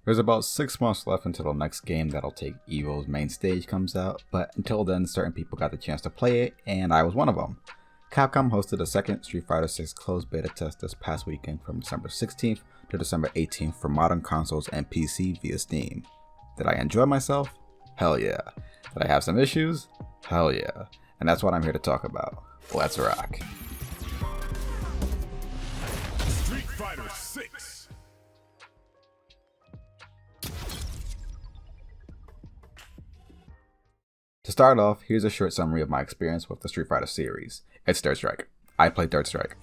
There's about 6 months left until the next game that'll take EVO's main stage comes out, but until then certain people got the chance to play it, and I was one of them. Capcom hosted a second Street Fighter 6 closed beta test this past weekend from December 16th to December 18th for modern consoles and PC via Steam. Did I enjoy myself? Hell yeah. Did I have some issues? Hell yeah. And that's what I'm here to talk about. Let's rock. Street Fighter 6. To start off, here's a short summary of my experience with the Street Fighter series. It's Third Strike. I played Third Strike.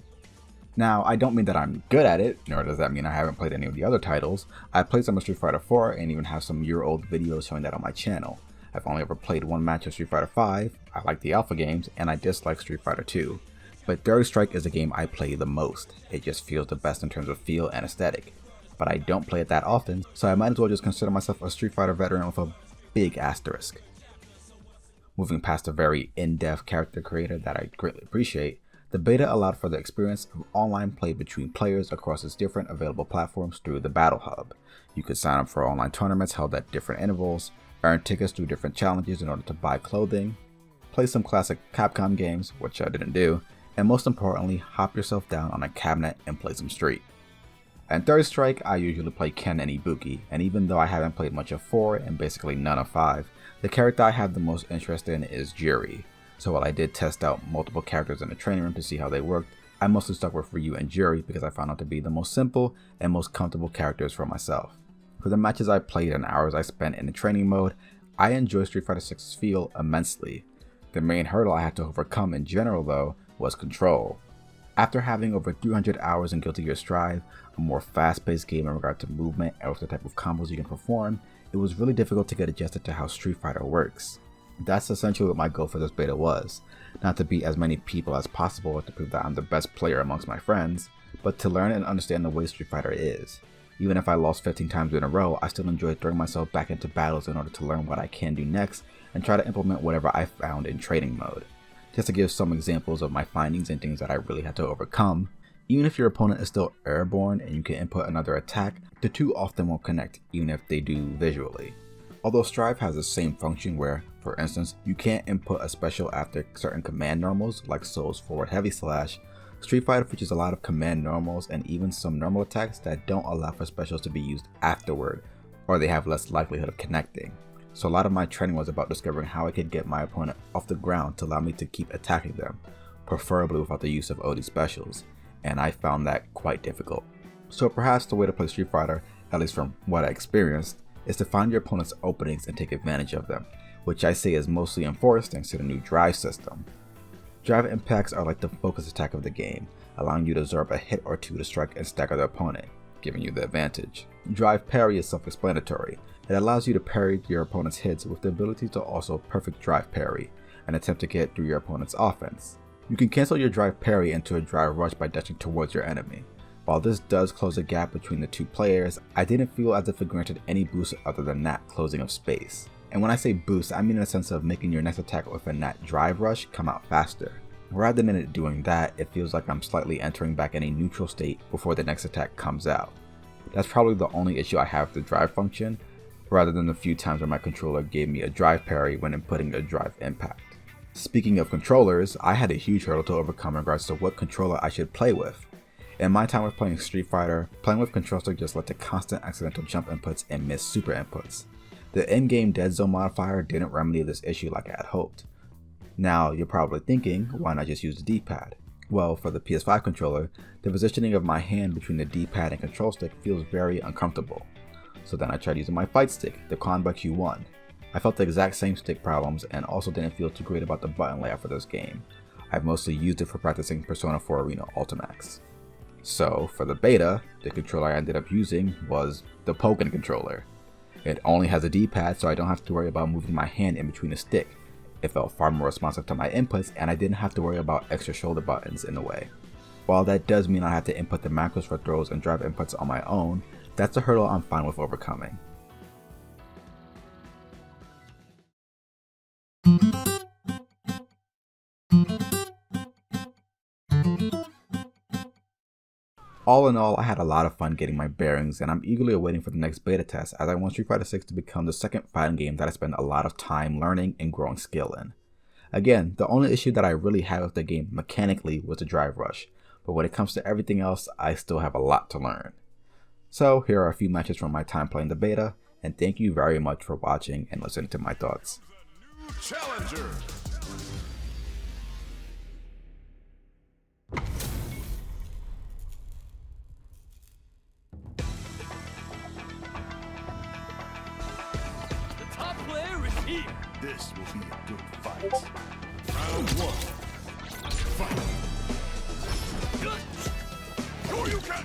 Now, I don't mean that I'm good at it, nor does that mean I haven't played any of the other titles. I played some of Street Fighter 4 and even have some year-old videos showing that on my channel. I've only ever played one match of Street Fighter 5, I like the alpha games, and I dislike Street Fighter 2. But Third Strike is a game I play the most. It just feels the best in terms of feel and aesthetic. But I don't play it that often, so I might as well just consider myself a Street Fighter veteran with a big asterisk. Moving past a very in-depth character creator that I greatly appreciate, the beta allowed for the experience of online play between players across its different available platforms through the Battle Hub. You could sign up for online tournaments held at different intervals, earn tickets through different challenges in order to buy clothing, play some classic Capcom games, which I didn't do, and most importantly, hop yourself down on a cabinet and play some Street. In Third Strike, I usually play Ken and Ibuki, and even though I haven't played much of 4 and basically none of 5, the character I have the most interest in is Juri. So while I did test out multiple characters in the training room to see how they worked, I mostly stuck with Ryu and Juri because I found out to be the most simple and most comfortable characters for myself. For the matches I played and hours I spent in the training mode, I enjoy Street Fighter 6's feel immensely. The main hurdle I had to overcome in general though was control. After having over 300 hours in Guilty Gear Strive, a more fast-paced game in regard to movement and with the type of combos you can perform, it was really difficult to get adjusted to how Street Fighter works. That's essentially what my goal for this beta was, not to beat as many people as possible or to prove that I'm the best player amongst my friends, but to learn and understand the way Street Fighter is. Even if I lost 15 times in a row, I still enjoyed throwing myself back into battles in order to learn what I can do next and try to implement whatever I found in training mode. Just to give some examples of my findings and things that I really had to overcome, even if your opponent is still airborne and you can input another attack, the two often won't connect even if they do visually. Although Strive has the same function where, for instance, you can't input a special after certain command normals like Soul's forward heavy slash, Street Fighter features a lot of command normals and even some normal attacks that don't allow for specials to be used afterward, or they have less likelihood of connecting. So a lot of my training was about discovering how I could get my opponent off the ground to allow me to keep attacking them, preferably without the use of OD specials, and I found that quite difficult. So perhaps the way to play Street Fighter, at least from what I experienced, is to find your opponent's openings and take advantage of them, which I say is mostly enforced thanks to the new drive system. Drive impacts are like the focus attack of the game, allowing you to absorb a hit or two to strike and stagger the opponent, giving you the advantage. Drive parry is self-explanatory. It allows you to parry your opponent's hits with the ability to also perfect drive parry, an attempt to get through your opponent's offense. You can cancel your drive parry into a drive rush by dashing towards your enemy. While this does close a gap between the two players, I didn't feel as if it granted any boost other than that closing of space. And when I say boost, I mean in the sense of making your next attack within that drive rush come out faster. Rather than it doing that, it feels like I'm slightly entering back in a neutral state before the next attack comes out. That's probably the only issue I have with the drive function, rather than the few times where my controller gave me a drive parry when inputting a drive impact. Speaking of controllers, I had a huge hurdle to overcome in regards to what controller I should play with. In my time with playing Street Fighter, playing with control stick just led to constant accidental jump inputs and missed super inputs. The in-game dead zone modifier didn't remedy this issue like I had hoped. Now, you're probably thinking, why not just use the D-pad? Well, for the PS5 controller, the positioning of my hand between the D-pad and control stick feels very uncomfortable. So then I tried using my fight stick, the Conba Q1. I felt the exact same stick problems and also didn't feel too great about the button layout for this game. I've mostly used it for practicing Persona 4 Arena Ultimax. So for the beta, the controller I ended up using was the Pokken controller. It only has a D-pad, so I don't have to worry about moving my hand in between the stick. It felt far more responsive to my inputs and I didn't have to worry about extra shoulder buttons in the way. While that does mean I have to input the macros for throws and drive inputs on my own, that's a hurdle I'm fine with overcoming. All in all, I had a lot of fun getting my bearings, and I'm eagerly awaiting for the next beta test as I want Street Fighter 6 to become the second fighting game that I spend a lot of time learning and growing skill in. Again, the only issue that I really had with the game mechanically was the drive rush, but when it comes to everything else, I still have a lot to learn. So here are a few matches from my time playing the beta, and thank you very much for watching and listening to my thoughts. Challenger. This will be a good fight. Round 1. Fight. You can.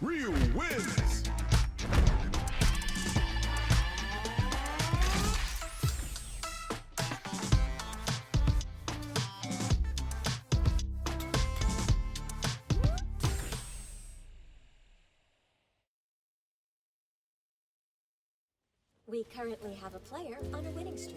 Ryu wins! We currently have a player on a winning streak.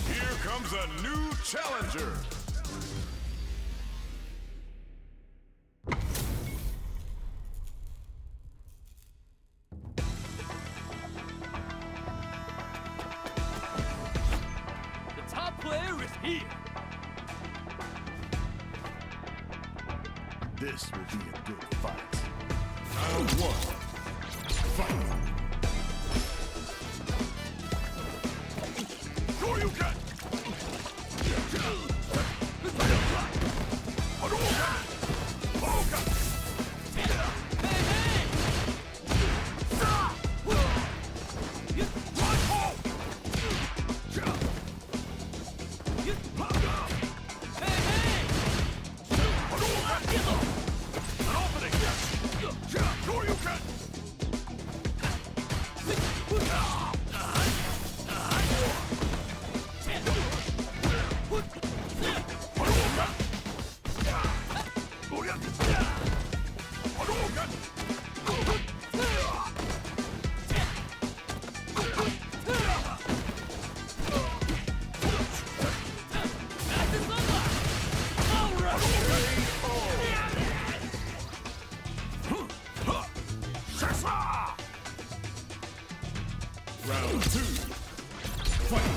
Here comes a new challenger. The top player is here. This will be a good fight. Round 1. Fight. Shoryuken! Round 2. Fight.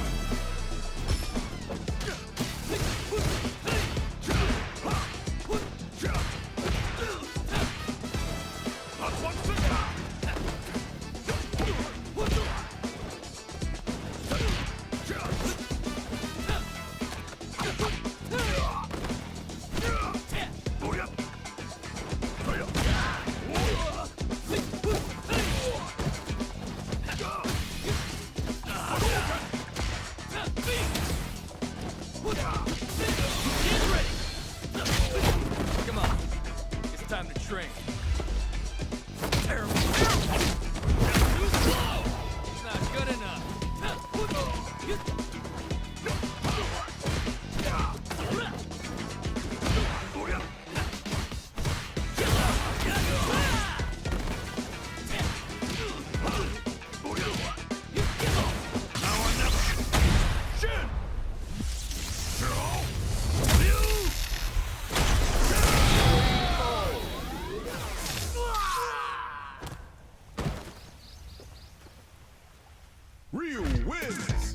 Ryu wins!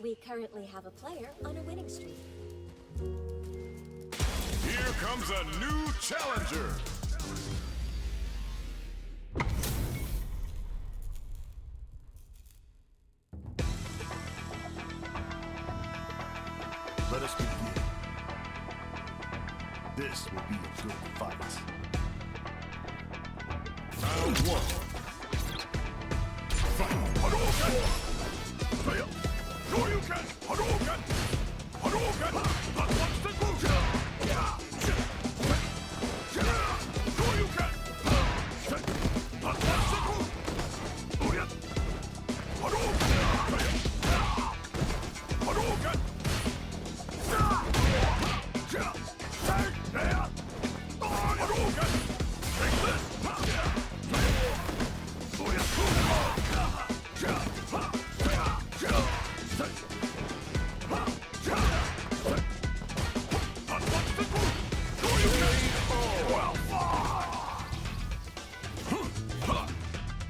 We currently have a player on a winning streak. Here comes a new challenger! Let us begin. This will be a good fight. Round 1. Fight! Hadouken! Fire! Shoryuken! Hadouken! Hadouken! Advanced move! Shoryuken! Advanced move! Hadouken! Hadouken!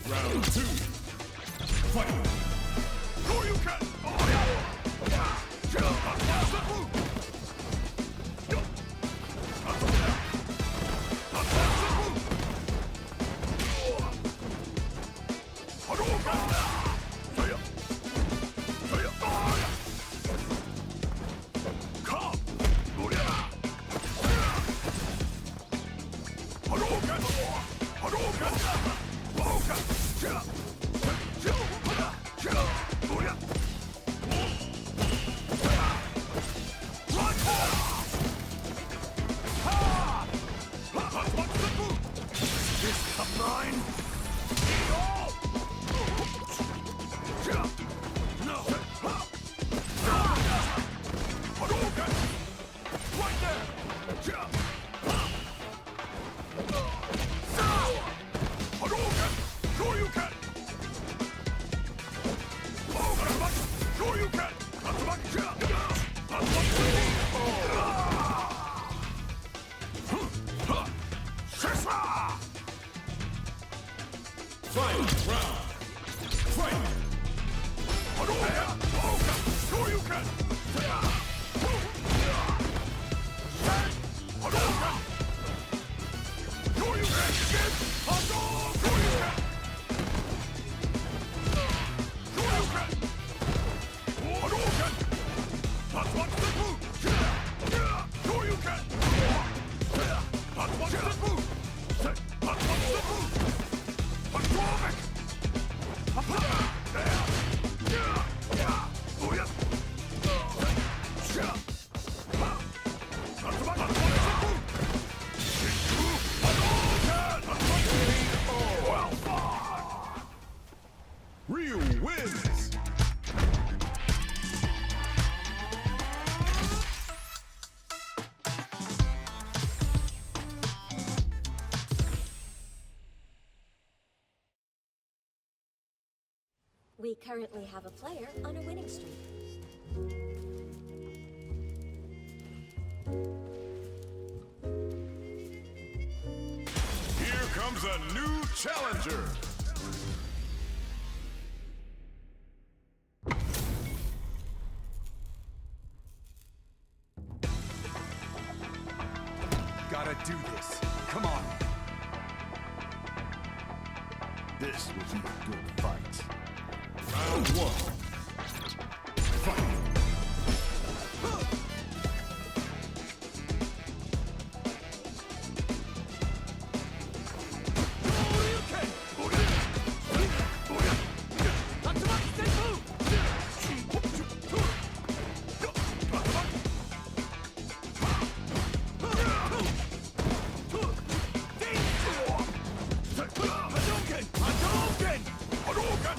Round 2. Fight! Shoryuken! Ryu wins! We currently have a player on a winning streak. Here comes a new challenger! Gotta do this. Come on. This will be a good fight. Round 1. Fight! Hadouken! Hadouken! Hadouken!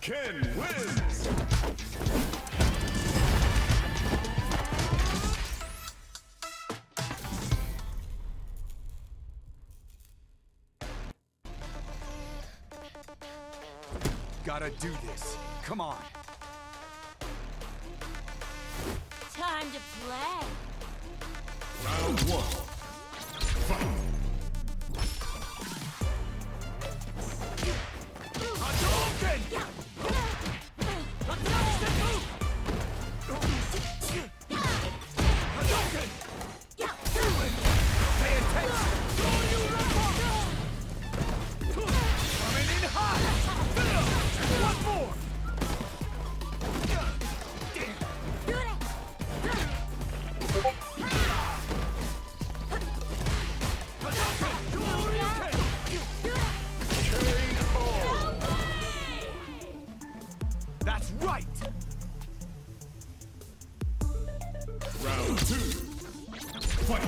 Ken wins! Gotta do this. Come on. Time to play. Round one. Fight! That's right! Round two. Fight!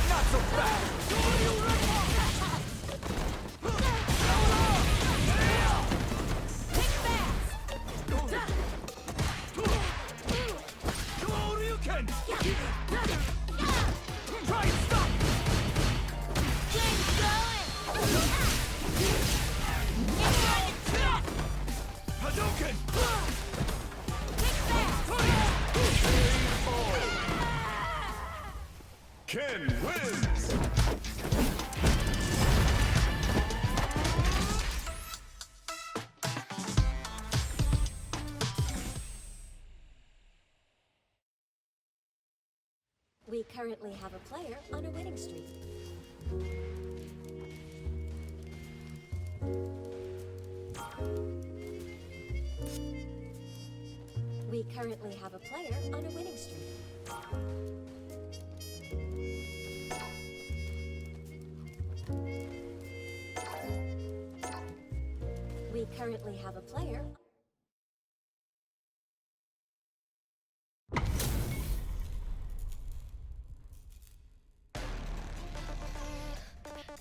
Not so fast! Try and stop! Hadouken! Ken wins! We currently have a player on a winning streak. We currently have a player on a winning streak. We currently have a player.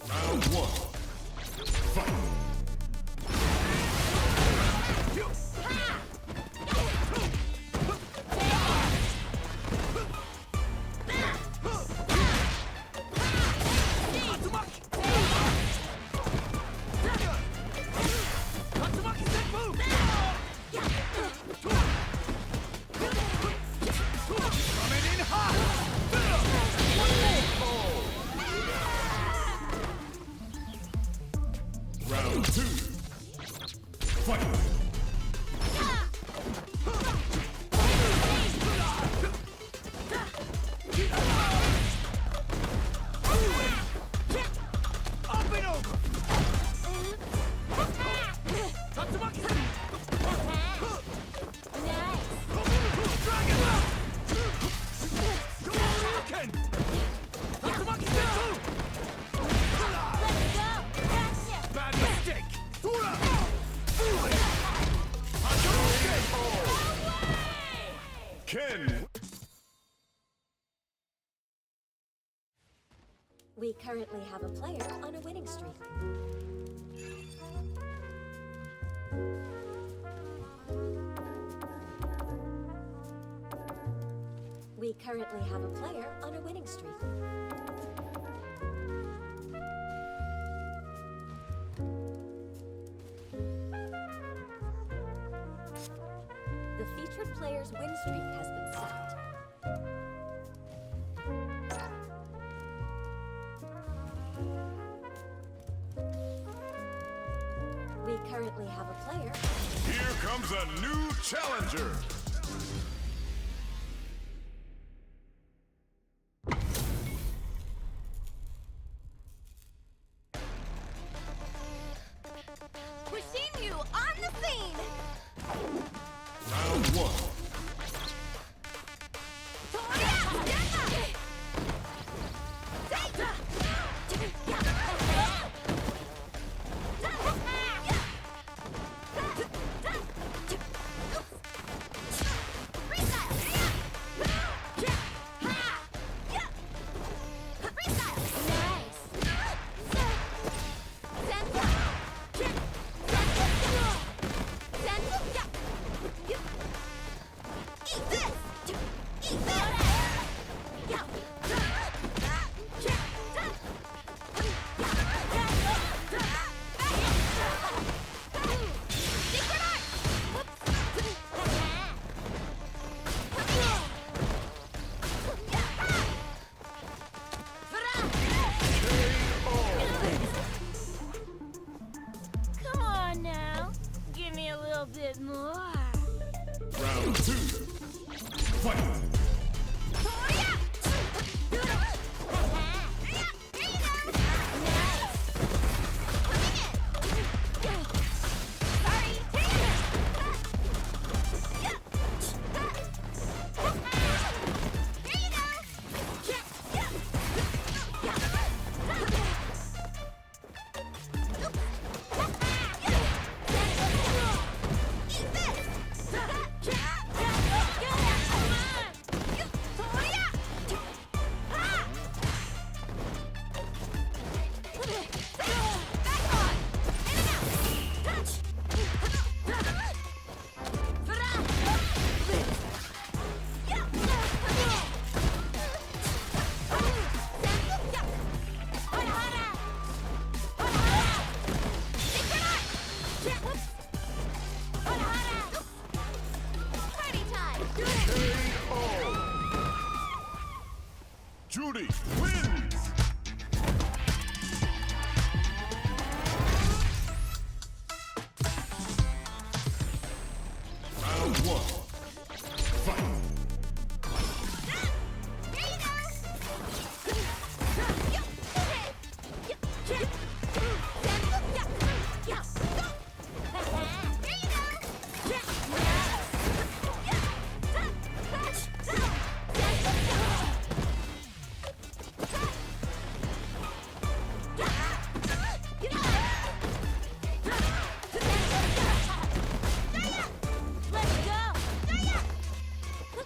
Round one. Fight! Round two. Fight! Up and over! Dragon Lock! Hadouken! Tatsumaki Senpu! Bad mistake! Hadouken! Ken! We currently have a player on a winning streak. currently have a player on a winning streak. The featured player's win streak has been set. We currently have a player. Here comes a new challenger. We're seeing you on the scene! Round one. Come on now. Give me a little bit more. Round two. Fight. Judy wins! Round one. Fight! Let's go!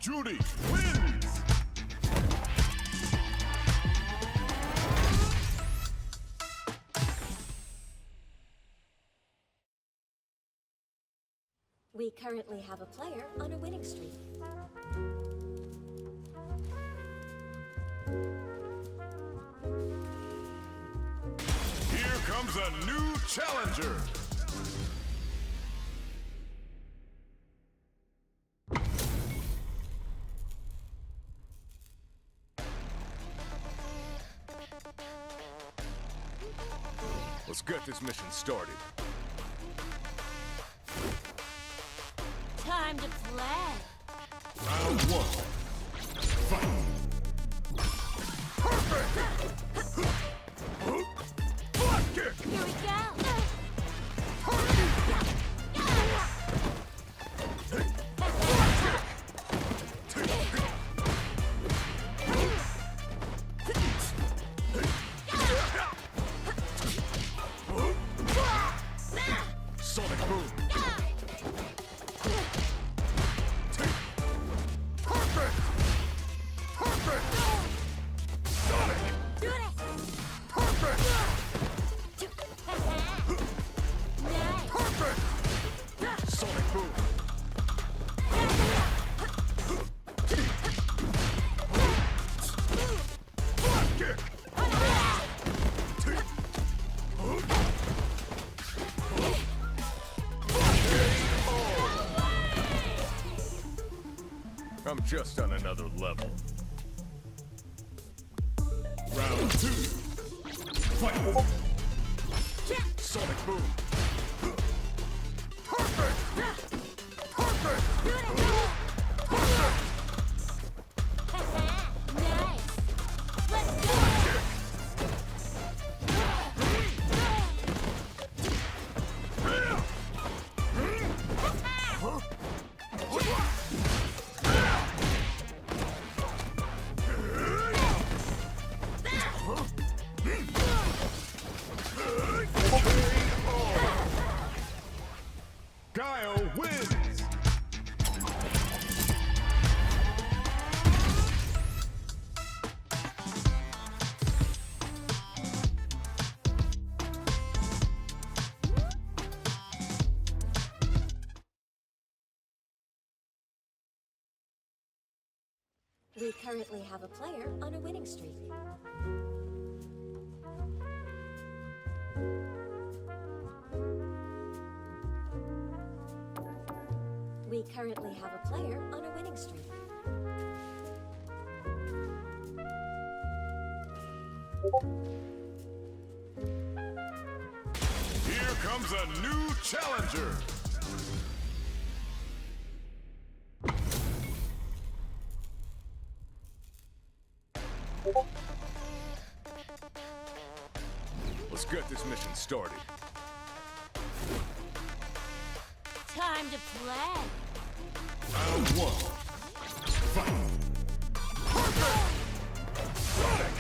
Judy wins! We currently have a player on a winning streak. Here comes a new challenger! Let's get this mission started. Time to play. Round one. Fight! Perfect! Block kick! Here we go. Sonic boom! I'm just on another level. Round two. Fight! Sonic boom! Perfect! Perfect! Guile wins! We currently have a player on a winning streak. We currently have a player on a winning streak. Here comes a new challenger! Let's get this mission started. Time to play. Round one. Fight! Perfect! Sonic!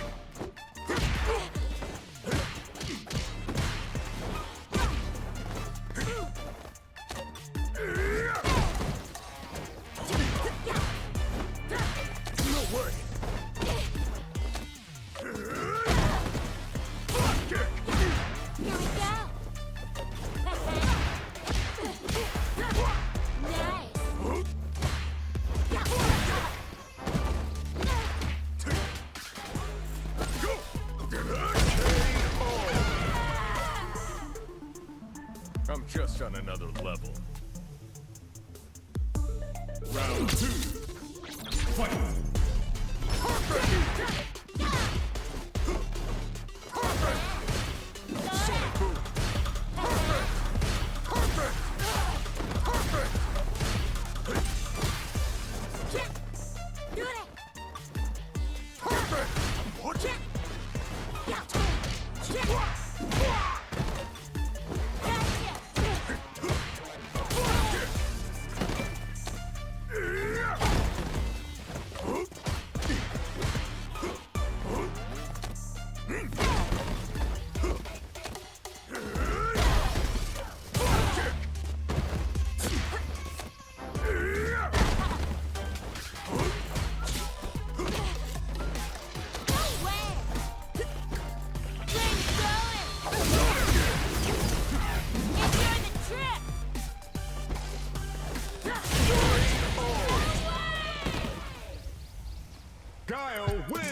No way! Block kick! Here we go. I'm just on another level. Round two. Fight! Perfect! Perfect! Sonic boom! Perfect! Perfect! Perfect! Perfect! What? Guile wins!